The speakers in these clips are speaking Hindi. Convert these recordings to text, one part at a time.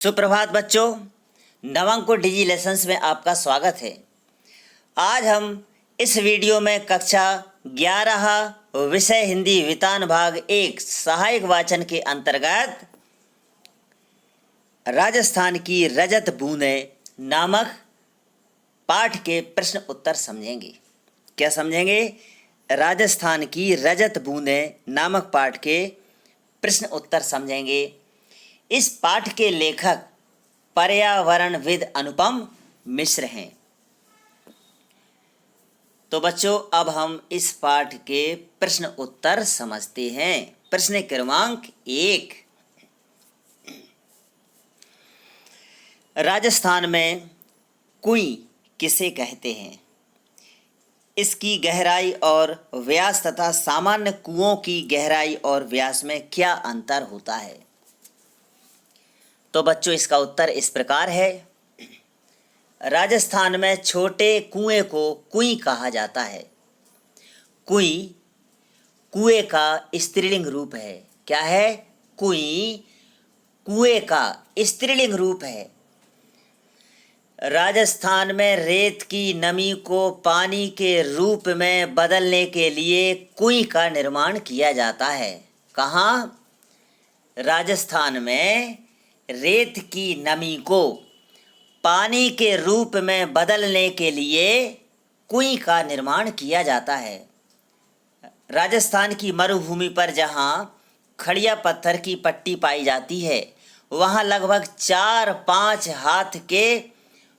सुप्रभात बच्चों, नवांकुर डिजी लेसन्स में आपका स्वागत है। आज हम इस वीडियो में कक्षा 11 विषय हिंदी वितान भाग 1 सहायक वाचन के अंतर्गत राजस्थान की रजत बूंदें नामक पाठ के प्रश्न उत्तर समझेंगे। क्या समझेंगे? राजस्थान की रजत बूंदें नामक पाठ के प्रश्न उत्तर समझेंगे। इस पाठ के लेखक पर्यावरणविद अनुपम मिश्र हैं। तो बच्चों, अब हम इस पाठ के प्रश्न उत्तर समझते हैं। प्रश्न क्रमांक 1, राजस्थान में कुई किसे कहते हैं? इसकी गहराई और व्यास तथा सामान्य कुओं की गहराई और व्यास में क्या अंतर होता है? तो बच्चों, इसका उत्तर इस प्रकार है। राजस्थान में छोटे कुएं को कुई कहा जाता है। कुई कुएं का स्त्रीलिंग रूप है। क्या है? कुई कुएं का स्त्रीलिंग रूप है। राजस्थान में रेत की नमी को पानी के रूप में बदलने के लिए कुई का निर्माण किया जाता है। कहाँ? राजस्थान में रेत की नमी को पानी के रूप में बदलने के लिए कुई का निर्माण किया जाता है। राजस्थान की मरुभूमि पर जहाँ खड़िया पत्थर की पट्टी पाई जाती है, वहाँ लगभग 4-5 हाथ के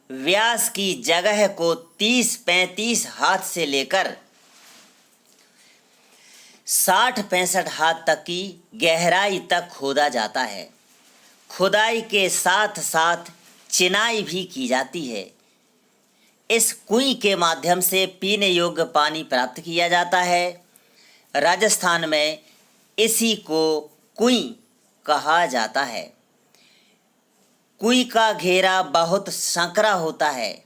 व्यास की जगह को 30-35 हाथ से लेकर 60-65 हाथ तक की गहराई तक खोदा जाता है। खुदाई के साथ साथ चिनाई भी की जाती है। इस कुई के माध्यम से पीने योग्य पानी प्राप्त किया जाता है। राजस्थान में इसी को कुई कहा जाता है। कुई का घेरा बहुत संकरा होता है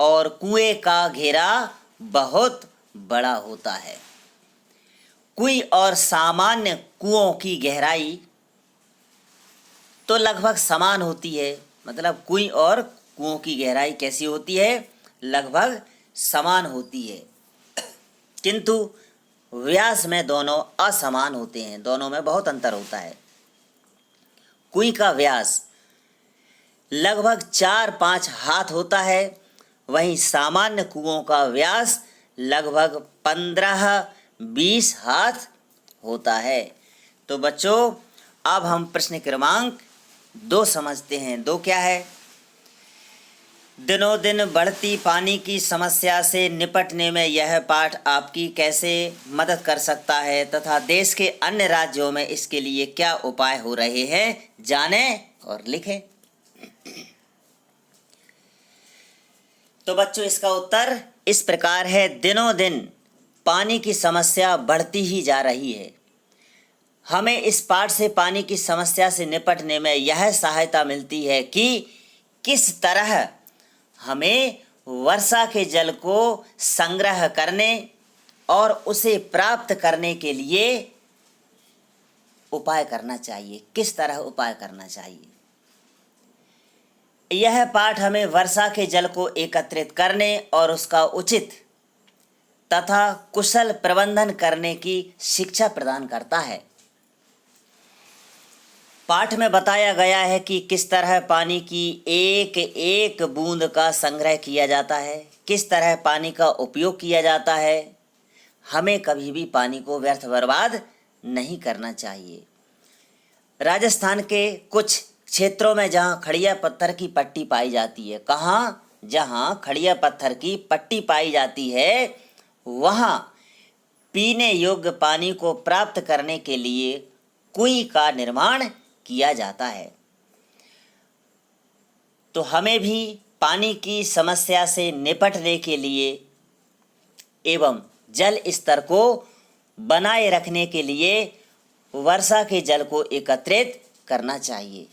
और कुएं का घेरा बहुत बड़ा होता है। कुई और सामान्य कुओं की गहराई तो लगभग समान होती है। मतलब कुई और कुओं की गहराई कैसी होती है? लगभग समान होती है, किंतु व्यास में दोनों असमान होते हैं। दोनों में बहुत अंतर होता है। कुई का व्यास लगभग 4-5 हाथ होता है, वहीं सामान्य कुओं का व्यास लगभग 15-20 हाथ होता है। तो बच्चों, अब हम प्रश्न क्रमांक 2 समझते हैं। 2 क्या है? दिनों दिन बढ़ती पानी की समस्या से निपटने में यह पाठ आपकी कैसे मदद कर सकता है तथा देश के अन्य राज्यों में इसके लिए क्या उपाय हो रहे हैं, जानें और लिखें। तो बच्चों, इसका उत्तर इस प्रकार है। दिनों दिन पानी की समस्या बढ़ती ही जा रही है। हमें इस पाठ से पानी की समस्या से निपटने में यह सहायता मिलती है कि किस तरह हमें वर्षा के जल को संग्रह करने और उसे प्राप्त करने के लिए उपाय करना चाहिए। किस तरह उपाय करना चाहिए? यह पाठ हमें वर्षा के जल को एकत्रित करने और उसका उचित तथा कुशल प्रबंधन करने की शिक्षा प्रदान करता है। पाठ में बताया गया है कि किस तरह पानी की एक एक बूंद का संग्रह किया जाता है, किस तरह पानी का उपयोग किया जाता है। हमें कभी भी पानी को व्यर्थ बर्बाद नहीं करना चाहिए। राजस्थान के कुछ क्षेत्रों में जहाँ खड़िया पत्थर की पट्टी पाई जाती है, कहाँ? जहाँ खड़िया पत्थर की पट्टी पाई जाती है, वहाँ पीने योग्य पानी को प्राप्त करने के लिए कुई का निर्माण किया जाता है। तो हमें भी पानी की समस्या से निपटने के लिए एवं जल स्तर को बनाए रखने के लिए वर्षा के जल को एकत्रित करना चाहिए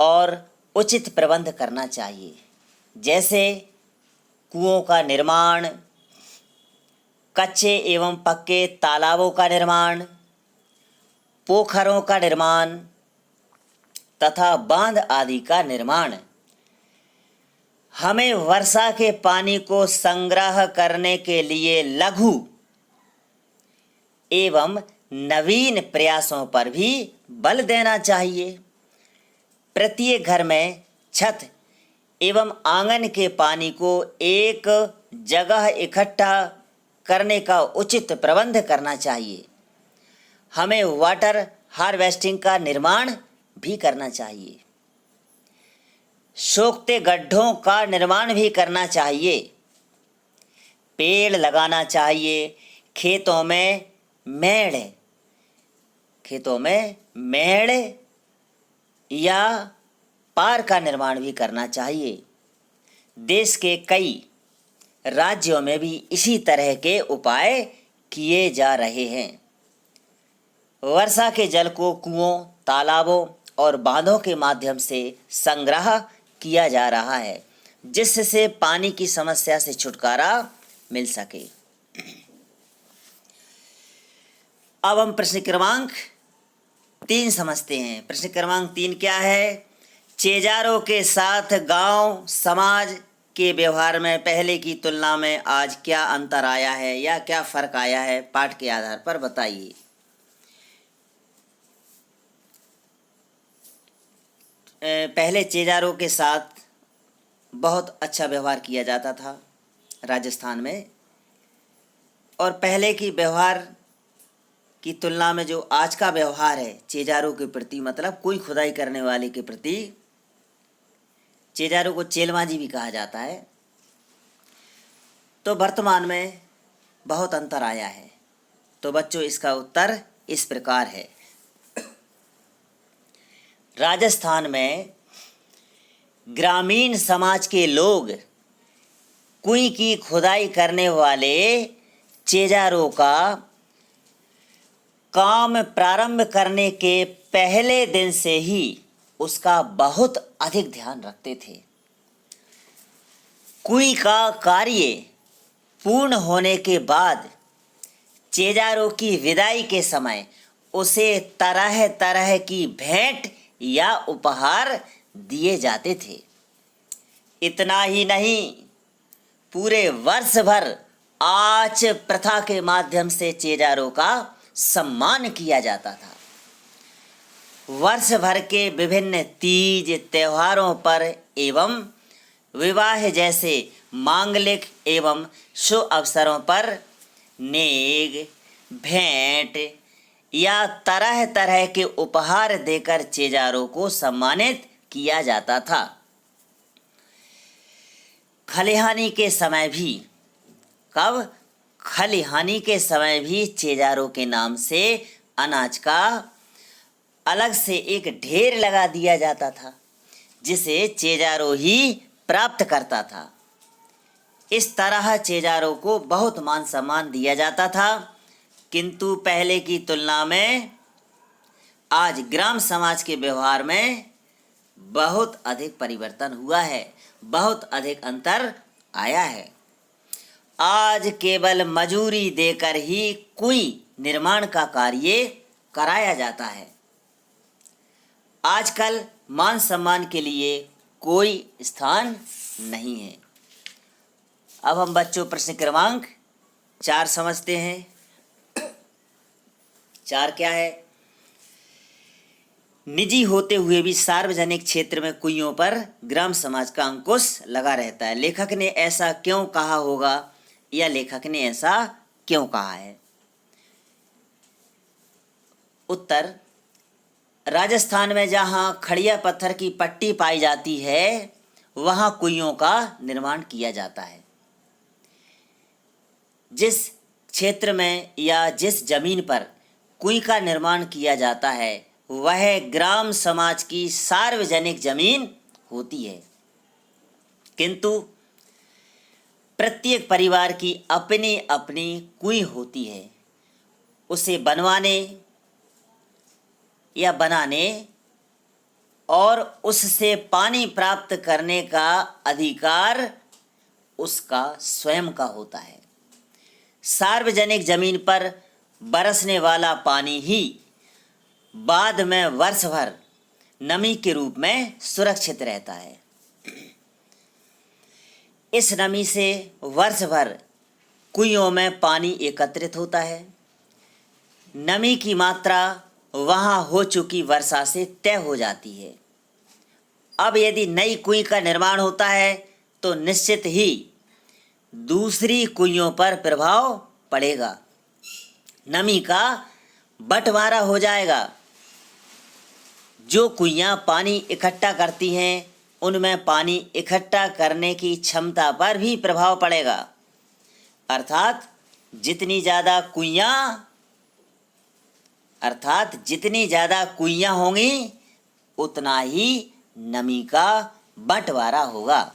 और उचित प्रबंध करना चाहिए। जैसे कुओं का निर्माण, कच्चे एवं पक्के तालाबों का निर्माण, पोखरों का निर्माण, तथा बांध आदि का निर्माण। हमें वर्षा के पानी को संग्रह करने के लिए लघु एवं नवीन प्रयासों पर भी बल देना चाहिए। प्रत्येक घर में छत एवं आंगन के पानी को एक जगह इकट्ठा करने का उचित प्रबंध करना चाहिए। हमें वाटर हार्वेस्टिंग का निर्माण भी करना चाहिए। सोखते गड्ढों का निर्माण भी करना चाहिए। पेड़ लगाना चाहिए। खेतों में मेड़ या पार का निर्माण भी करना चाहिए। देश के कई राज्यों में भी इसी तरह के उपाय किए जा रहे हैं। वर्षा के जल को कुओं, तालाबों और बांधों के माध्यम से संग्रह किया जा रहा है, जिससे पानी की समस्या से छुटकारा मिल सके। अब हम प्रश्न क्रमांक 3 समझते हैं। प्रश्न क्रमांक 3 क्या है? चेजारों के साथ गांव समाज के व्यवहार में पहले की तुलना में आज क्या अंतर आया है या क्या फर्क आया है, पाठ के आधार पर बताइए। पहले चेजारों के साथ बहुत अच्छा व्यवहार किया जाता था राजस्थान में, और पहले की व्यवहार की तुलना में जो आज का व्यवहार है चेजारों के प्रति, मतलब कोई खुदाई करने वाले के प्रति, चेजारों को चेलमाजी भी कहा जाता है, तो वर्तमान में बहुत अंतर आया है। तो बच्चों, इसका उत्तर इस प्रकार है। राजस्थान में ग्रामीण समाज के लोग कुएं की खुदाई करने वाले चेजारों का काम प्रारंभ करने के पहले दिन से ही उसका बहुत अधिक ध्यान रखते थे। कुएं का कार्य पूर्ण होने के बाद चेजारों की विदाई के समय उसे तरह तरह की भेंट या उपहार दिए जाते थे। इतना ही नहीं, पूरे वर्ष भर आच प्रथा के माध्यम से चेजारों का सम्मान किया जाता था। वर्ष भर के विभिन्न तीज त्योहारों पर एवं विवाह जैसे मांगलिक एवं शुभ अवसरों पर नेग, भेंट या तरह तरह के उपहार देकर चेजारों को सम्मानित किया जाता था। खलिहानी के समय भी, कब? खलिहानी के समय भी चेजारों के नाम से अनाज का अलग से एक ढेर लगा दिया जाता था, जिसे चेजारों ही प्राप्त करता था। इस तरह चेजारों को बहुत मान सम्मान दिया जाता था। किंतु पहले की तुलना में आज ग्राम समाज के व्यवहार में बहुत अधिक परिवर्तन हुआ है, बहुत अधिक अंतर आया है। आज केवल मजूरी देकर ही कुएं निर्माण का कार्य कराया जाता है। आजकल मान सम्मान के लिए कोई स्थान नहीं है। अब हम बच्चों प्रश्न क्रमांक 4 समझते हैं। 4 क्या है? निजी होते हुए भी सार्वजनिक क्षेत्र में कुइयों पर ग्राम समाज का अंकुश लगा रहता है। लेखक ने ऐसा क्यों कहा होगा या लेखक ने ऐसा क्यों कहा है? उत्तर, राजस्थान में जहां खड़िया पत्थर की पट्टी पाई जाती है वहां कुइयों का निर्माण किया जाता है। जिस क्षेत्र में या जिस जमीन पर कुएं का निर्माण किया जाता है वह ग्राम समाज की सार्वजनिक जमीन होती है, किंतु प्रत्येक परिवार की अपनी अपनी कुएं होती है। उसे बनवाने या बनाने और उससे पानी प्राप्त करने का अधिकार उसका स्वयं का होता है। सार्वजनिक जमीन पर बरसने वाला पानी ही बाद में वर्ष भर नमी के रूप में सुरक्षित रहता है। इस नमी से वर्ष भर कुइयों में पानी एकत्रित होता है। नमी की मात्रा वहाँ हो चुकी वर्षा से तय हो जाती है। अब यदि नई कुई का निर्माण होता है तो निश्चित ही दूसरी कुइयों पर प्रभाव पड़ेगा, नमी का बंटवारा हो जाएगा। जो कुइयाँ पानी इकट्ठा करती हैं उनमें पानी इकट्ठा करने की क्षमता पर भी प्रभाव पड़ेगा, अर्थात जितनी ज़्यादा कुइयाँ होंगी उतना ही नमी का बंटवारा होगा।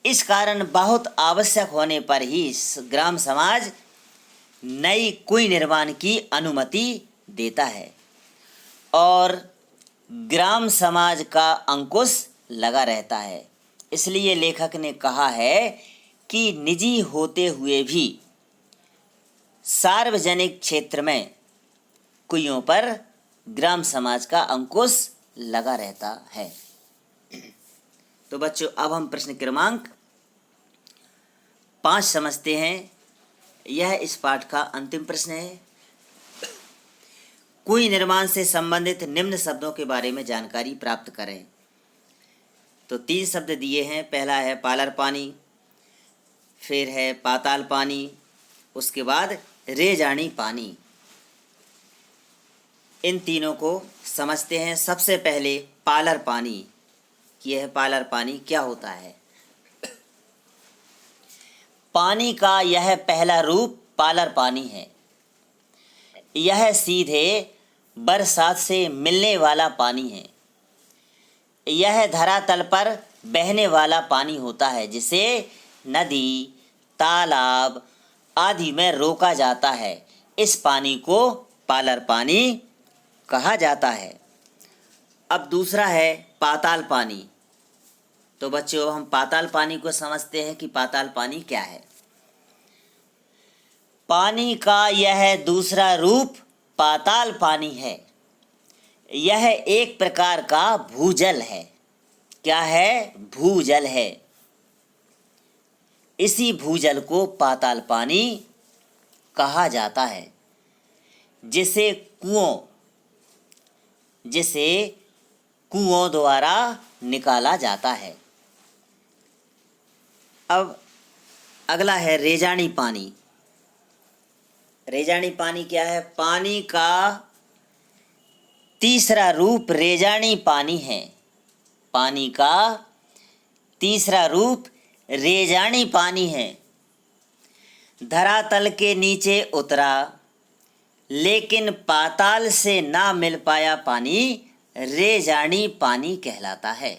इस कारण बहुत आवश्यक होने पर ही ग्राम समाज नई कुई निर्माण की अनुमति देता है और ग्राम समाज का अंकुश लगा रहता है। इसलिए लेखक ने कहा है कि निजी होते हुए भी सार्वजनिक क्षेत्र में कुइयों पर ग्राम समाज का अंकुश लगा रहता है। तो बच्चों, अब हम प्रश्न क्रमांक 5 समझते हैं। यह इस पाठ का अंतिम प्रश्न है। कुई निर्माण से संबंधित निम्न शब्दों के बारे में जानकारी प्राप्त करें। तो 3 शब्द दिए हैं। पहला है पालर पानी, फिर है पाताल पानी, उसके बाद रेजानी पानी। इन तीनों को समझते हैं। सबसे पहले पालर पानी। यह पालर पानी क्या होता है? पानी का यह पहला रूप पालर पानी है। यह सीधे बरसात से मिलने वाला पानी है। यह धरातल पर बहने वाला पानी होता है जिसे नदी, तालाब आदि में रोका जाता है। इस पानी को पालर पानी कहा जाता है। अब दूसरा है पाताल पानी। तो बच्चों, हम पाताल पानी को समझते हैं कि पाताल पानी क्या है। पानी का यह दूसरा रूप पाताल पानी है। यह एक प्रकार का भूजल है। क्या है? भूजल है। इसी भूजल को पाताल पानी कहा जाता है, जिसे कुओं द्वारा निकाला जाता है। अब अगला है रेजानी पानी। रेजानी पानी क्या है? पानी का तीसरा रूप रेजानी पानी है। पानी का तीसरा रूप रेजानी पानी है। धरातल के नीचे उतरा लेकिन पाताल से ना मिल पाया पानी रेजानी पानी कहलाता है।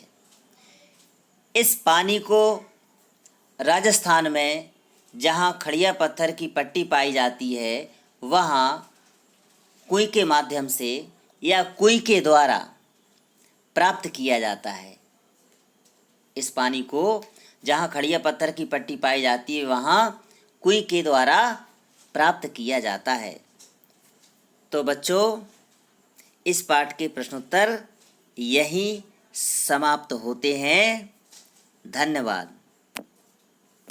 इस पानी को राजस्थान में जहाँ खड़िया पत्थर की पट्टी पाई जाती है वहाँ कुएं के माध्यम से या कुएं के द्वारा प्राप्त किया जाता है। इस पानी को जहाँ खड़िया पत्थर की पट्टी पाई जाती है वहाँ कुएं के द्वारा प्राप्त किया जाता है। तो बच्चों, इस पाठ के प्रश्नोत्तर यही समाप्त होते हैं। धन्यवाद।